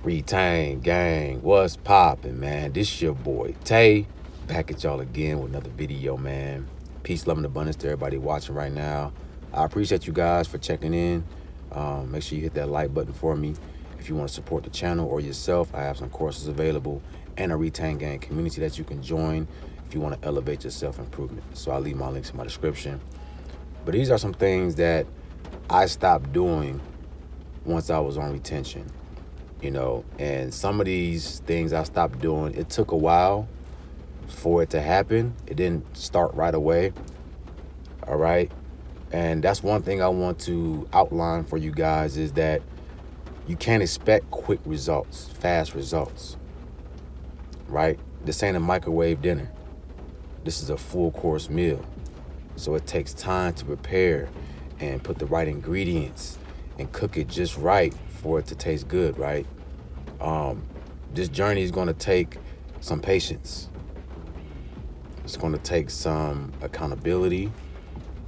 Retain gang, what's poppin', man? This your boy Tay, back at y'all again with another video, man. Peace, love, and abundance to everybody watching right now. I appreciate you guys for checking in. Make sure you hit that like button for me. If you want to support the channel or yourself, I have some courses available and a Retain gang community that you can join if you want to elevate your self-improvement. So I'll leave my links in my description. But these are some things that I stopped doing once I was on retention. And some of these things I stopped doing, it took a while for it to happen. It didn't start right away. All right. And that's one thing I want to outline for you guys is that you can't expect quick results, fast results, right? This ain't a microwave dinner. This is a full course meal. So it takes time to prepare and put the right ingredients and cook it just right for it to taste good, right? This journey is going to take some patience. It's going to take some accountability.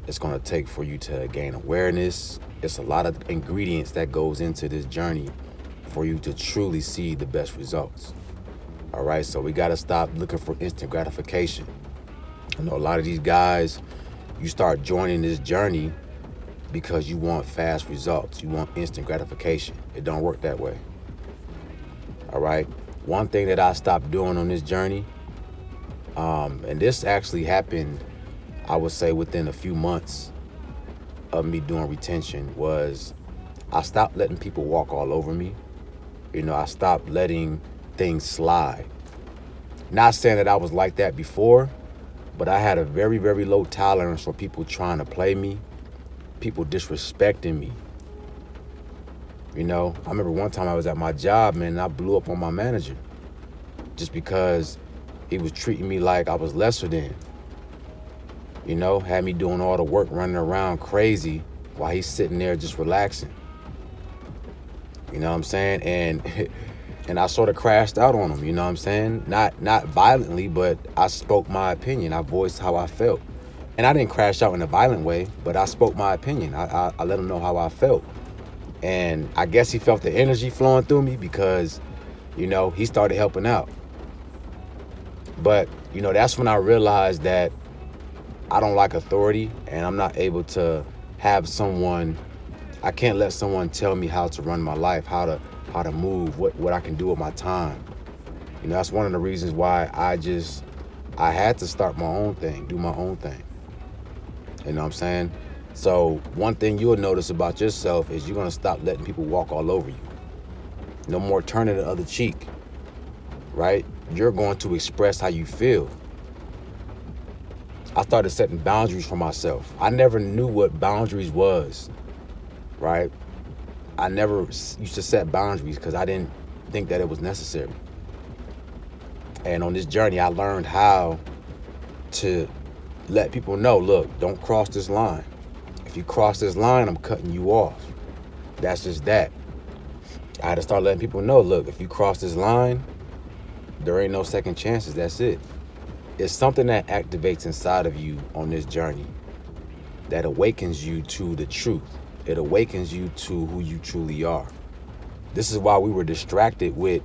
It's going to take for you to gain awareness. It's a lot of ingredients that goes into this journey for you to truly see the best results. All right, so we got to stop looking for instant gratification. I know a lot of these guys, you start joining this journey because you want fast results. You want instant gratification. It don't work that way. All right. One thing that I stopped doing on this journey, and this actually happened, I would say within a few months of me doing retention, was I stopped letting people walk all over me. I stopped letting things slide. Not saying that I was like that before, but I had a very, very low tolerance for people trying to play me, people disrespecting me. I remember one time I was at my job, man, and I blew up on my manager just because he was treating me like I was lesser than. Had me doing all the work, running around crazy while he's sitting there just relaxing. You know what I'm saying? And I sort of crashed out on him, you know what I'm saying? Not violently, but I spoke my opinion. I voiced how I felt. And I didn't crash out in a violent way, but I spoke my opinion. I let him know how I felt. And I guess he felt the energy flowing through me because, he started helping out. But, that's when I realized that I don't like authority and I'm not able to have someone, I can't let someone tell me how to run my life, how to move, what I can do with my time. That's one of the reasons why I had to start my own thing, do my own thing. You know what I'm saying? So one thing you'll notice about yourself is you're going to stop letting people walk all over you. No more turning the other cheek, right? You're going to express how you feel. I started setting boundaries for myself. I never knew what boundaries was, right? I never used to set boundaries because I didn't think that it was necessary. And on this journey, I learned how to let people know, look, don't cross this line. If you cross this line, I'm cutting you off. That's just that. I had to start letting people know, look, if you cross this line, there ain't no second chances. That's it. It's something that activates inside of you on this journey that awakens you to the truth. It awakens you to who you truly are. This is why we were distracted with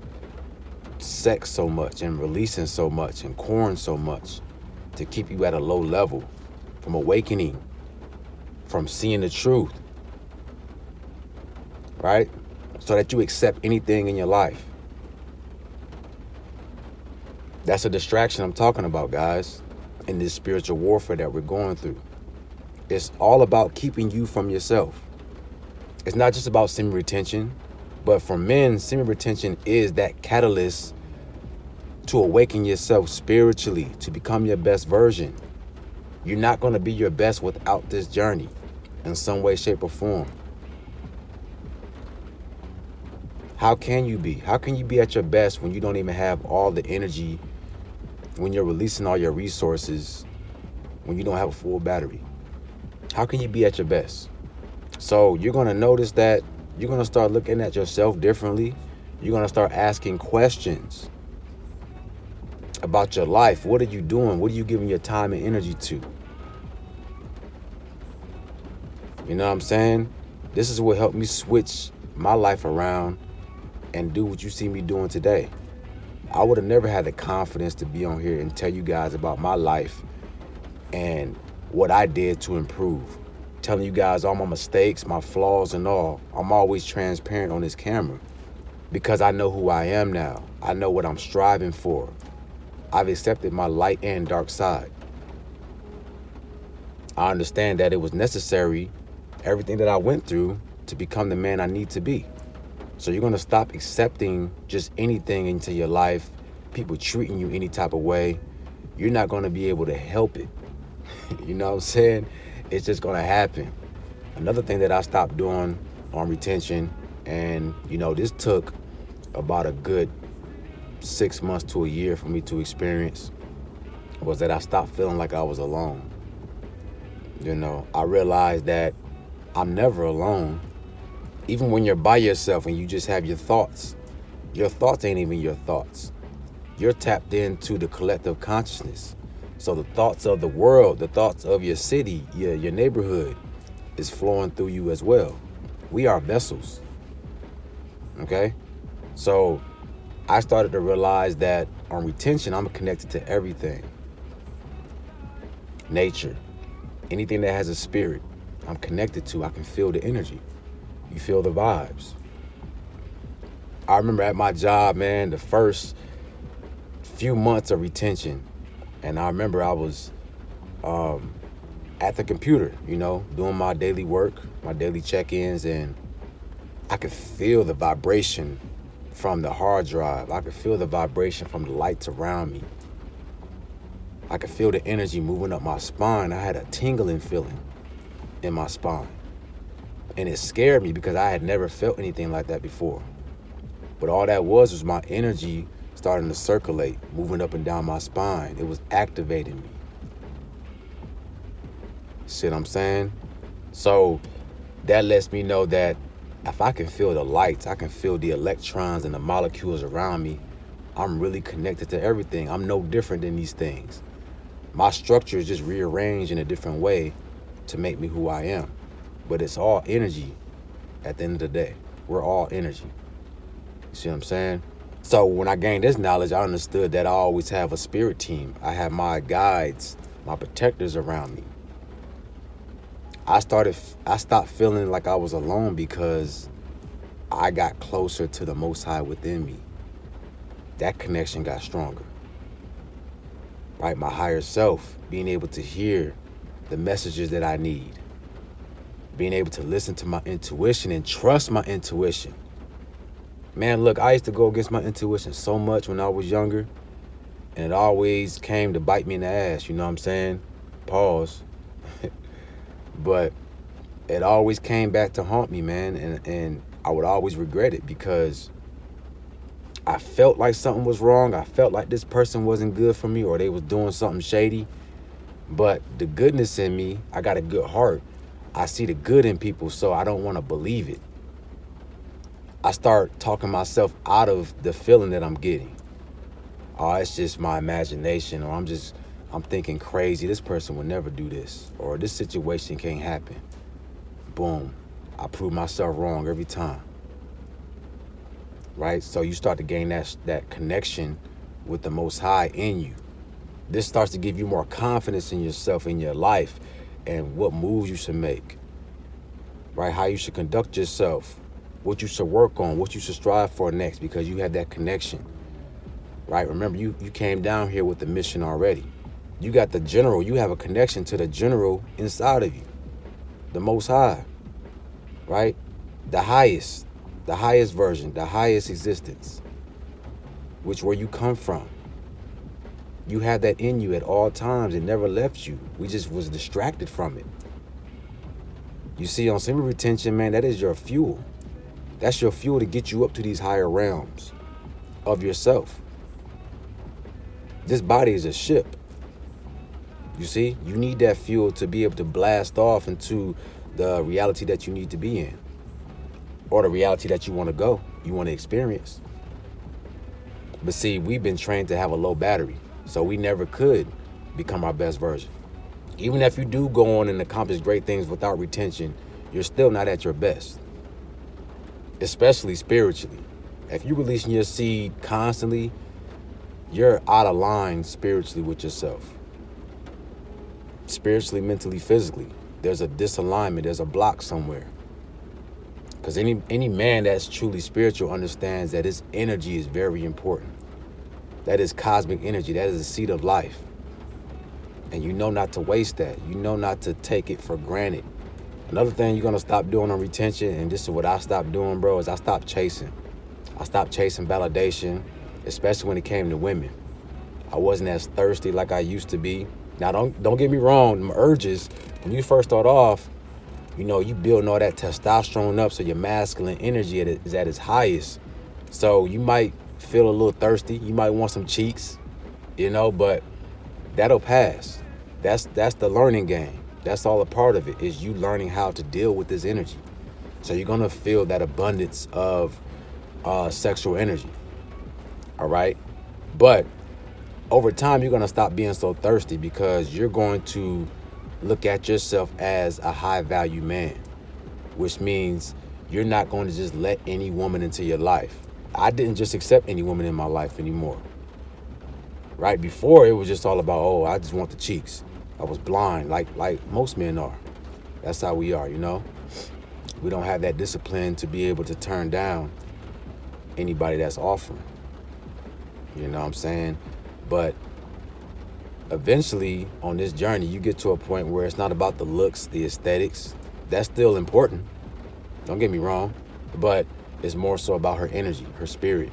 sex so much and releasing so much and corn so much, to keep you at a low level from awakening, from seeing the truth, right? So that you accept anything in your life. That's a distraction I'm talking about, guys, in this spiritual warfare that we're going through. It's all about keeping you from yourself. It's not just about semen retention, but for men, semen retention is that catalyst to awaken yourself spiritually, to become your best version. You're not going to be your best without this journey in some way, shape, or form. How can you be? How can you be at your best when you don't even have all the energy, when you're releasing all your resources, when you don't have a full battery? How can you be at your best? So you're going to notice that you're going to start looking at yourself differently. You're going to start asking questions about your life. What are you doing? What are you giving your time and energy to? You know what I'm saying? This is what helped me switch my life around and do what you see me doing today. I would have never had the confidence to be on here and tell you guys about my life and what I did to improve. Telling you guys all my mistakes, my flaws and all. I'm always transparent on this camera because I know who I am now. I know what I'm striving for. I've accepted my light and dark side. I understand that it was necessary, everything that I went through, to become the man I need to be. So you're gonna stop accepting just anything into your life, people treating you any type of way. You're not gonna be able to help it. You know what I'm saying? It's just gonna happen. Another thing that I stopped doing on retention, and this took about a good 6 months to a year for me to experience, was that I stopped feeling like I was alone. I realized that I'm never alone. Even when you're by yourself and you just have your thoughts ain't even your thoughts. You're tapped into the collective consciousness. So the thoughts of the world, the thoughts of your city, your neighborhood is flowing through you as well. We are vessels. Okay? So I started to realize that on retention, I'm connected to everything. Nature, anything that has a spirit, I'm connected to. I can feel the energy. You feel the vibes. I remember at my job, man, the first few months of retention, and I remember I was at the computer, doing my daily work, my daily check-ins, and I could feel the vibration from the hard drive. I could feel the vibration from the lights around me. I could feel the energy moving up my spine. I had a tingling feeling in my spine. And it scared me because I had never felt anything like that before. But all that was my energy starting to circulate, moving up and down my spine. It was activating me. See what I'm saying? So that lets me know that if I can feel the lights, I can feel the electrons and the molecules around me, I'm really connected to everything. I'm no different than these things. My structure is just rearranged in a different way to make me who I am. But it's all energy at the end of the day. We're all energy. You see what I'm saying? So when I gained this knowledge, I understood that I always have a spirit team. I have my guides, my protectors around me. I stopped feeling like I was alone because I got closer to the Most High within me. That connection got stronger. Right? My higher self, being able to hear the messages that I need. Being able to listen to my intuition and trust my intuition. Man, look, I used to go against my intuition so much when I was younger, and it always came to bite me in the ass, you know what I'm saying? Pause. But it always came back to haunt me, man, and I would always regret it because I felt like something was wrong. I felt like this person wasn't good for me or they was doing something shady. But the goodness in me, I got a good heart. I see the good in people, so I don't want to believe it. I start talking myself out of the feeling that I'm getting. Oh, it's just my imagination, or I'm thinking crazy. This person would never do this, or this situation can't happen. Boom. I prove myself wrong every time. Right? So you start to gain that connection with the Most High in you. This starts to give you more confidence in yourself, in your life, and what moves you should make. Right? How you should conduct yourself, what you should work on, what you should strive for next, because you have that connection. Right? Remember, you came down here with the mission already. You got the general. You have a connection to the general inside of you. The Most High. Right? The highest version, the highest existence, which where you come from. You had that in you at all times. It never left you. We just was distracted from it. You see, on semen retention, man, that is your fuel. That's your fuel to get you up to these higher realms of yourself. This body is a ship. You see, you need that fuel to be able to blast off into the reality that you need to be in, or the reality that you want to go, you want to experience. But see, we've been trained to have a low battery, so we never could become our best version. Even if you do go on and accomplish great things without retention, you're still not at your best, especially spiritually. If you're releasing your seed constantly, you're out of line spiritually with yourself. Spiritually, mentally, physically. There's a disalignment, there's a block somewhere. Because any man that's truly spiritual understands that his energy is very important. That is cosmic energy. That is the seed of life. And you know not to waste that. You know not to take it for granted. Another thing you're going to stop doing on retention, and this is what I stopped doing, bro, is I stopped chasing. I stopped chasing validation, especially when it came to women. I wasn't as thirsty like I used to be. Now, don't get me wrong. Them urges, when you first start off, you know, you building all that testosterone up, so your masculine energy is at its highest. So you might feel a little thirsty. You might want some cheeks, you know, but that'll pass. That's the learning game. That's all a part of it, is you learning how to deal with this energy. So you're going to feel that abundance of sexual energy. All right. But over time, you're going to stop being so thirsty, because you're going to look at yourself as a high value man, which means you're not going to just let any woman into your life. I didn't just accept any woman in my life anymore. Right? Before, it was just all about, oh, I just want the cheeks. I was blind, like most men are. That's how we are, you know? We don't have that discipline to be able to turn down anybody that's offering. You know what I'm saying? But eventually, on this journey, you get to a point where it's not about the looks, the aesthetics. That's still important. Don't get me wrong. But it's more so about her energy, her spirit.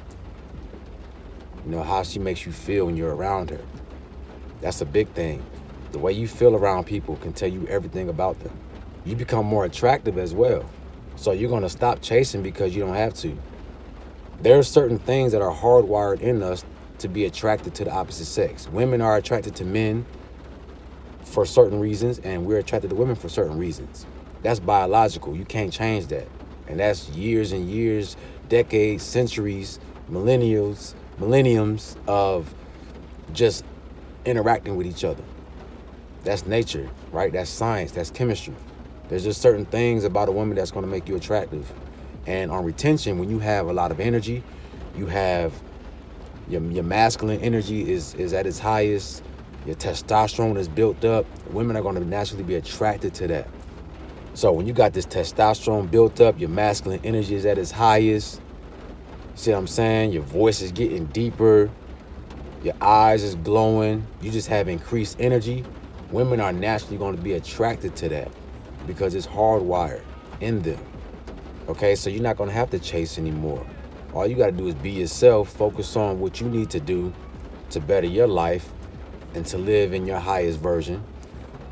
You know, how she makes you feel when you're around her. That's a big thing. The way you feel around people can tell you everything about them. You become more attractive as well. So you're going to stop chasing because you don't have to. There are certain things that are hardwired in us to be attracted to the opposite sex. Women are attracted to men for certain reasons, and we're attracted to women for certain reasons. That's biological. You can't change that. And that's years and years, decades, centuries, millenniums of just interacting with each other. That's nature, right? That's science, that's chemistry. There's just certain things about a woman that's going to make you attractive. And on retention, when you have a lot of energy, you have your masculine energy is at its highest, your testosterone is built up, women are going to naturally be attracted to that. So when you got this testosterone built up, your masculine energy is at its highest. See what I'm saying? Your voice is getting deeper. Your eyes is glowing. You just have increased energy. Women are naturally going to be attracted to that because it's hardwired in them. Okay, so you're not going to have to chase anymore. All you got to do is be yourself, focus on what you need to do to better your life and to live in your highest version.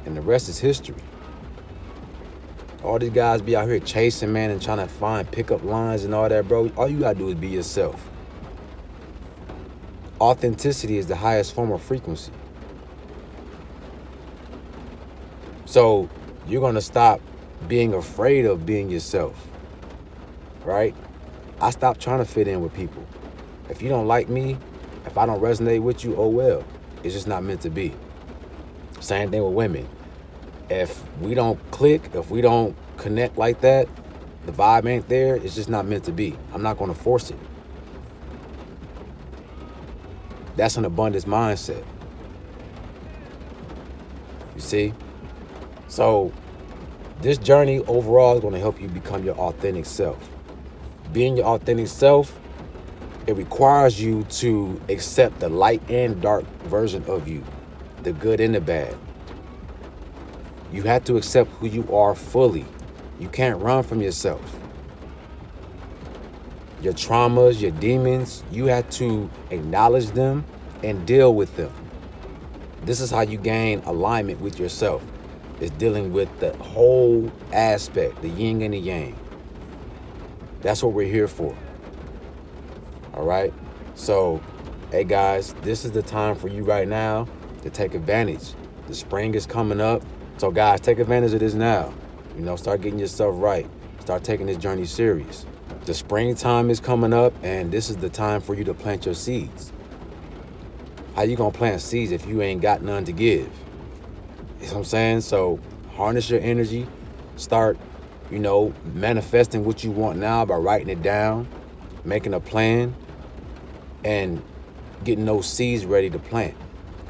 And the rest is history. All these guys be out here chasing, man, and trying to find pickup lines and all that, bro. All you got to do is be yourself. Authenticity is the highest form of frequency. So you're going to stop being afraid of being yourself, right? I stopped trying to fit in with people. If you don't like me, if I don't resonate with you, oh well. It's just not meant to be. Same thing with women. If we don't click, if we don't connect like that, the vibe ain't there, it's just not meant to be. I'm not going to force it. That's an abundance mindset. You see? So this journey overall is going to help you become your authentic self. Being your authentic self, it requires you to accept the light and dark version of you, the good and the bad. You have to accept who you are fully. You can't run from yourself. Your traumas, your demons, you have to acknowledge them and deal with them. This is how you gain alignment with yourself. It's dealing with the whole aspect, the yin and the yang. That's what we're here for. All right? So, hey guys, this is the time for you right now to take advantage. The spring is coming up. So guys, take advantage of this now. You know, start getting yourself right. Start taking this journey serious. The springtime is coming up, and this is the time for you to plant your seeds. How you gonna plant seeds if you ain't got none to give? You know what I'm saying? So harness your energy. Start, you know, manifesting what you want now by writing it down. making a plan, and getting those seeds ready to plant,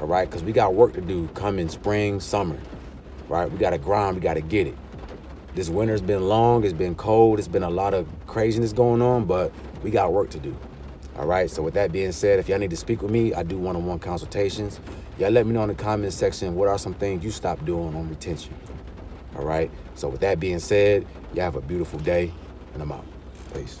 all right? Because we got work to do coming spring, summer, right? We got to grind, we got to get it. This winter's been long, it's been cold, it's been a lot of craziness going on, but we got work to do, all right? So with that being said, if y'all need to speak with me, I do one-on-one consultations. Y'all let me know in the comment section what are some things you stopped doing on retention, all right? So with that being said, y'all have a beautiful day, and I'm out. Peace.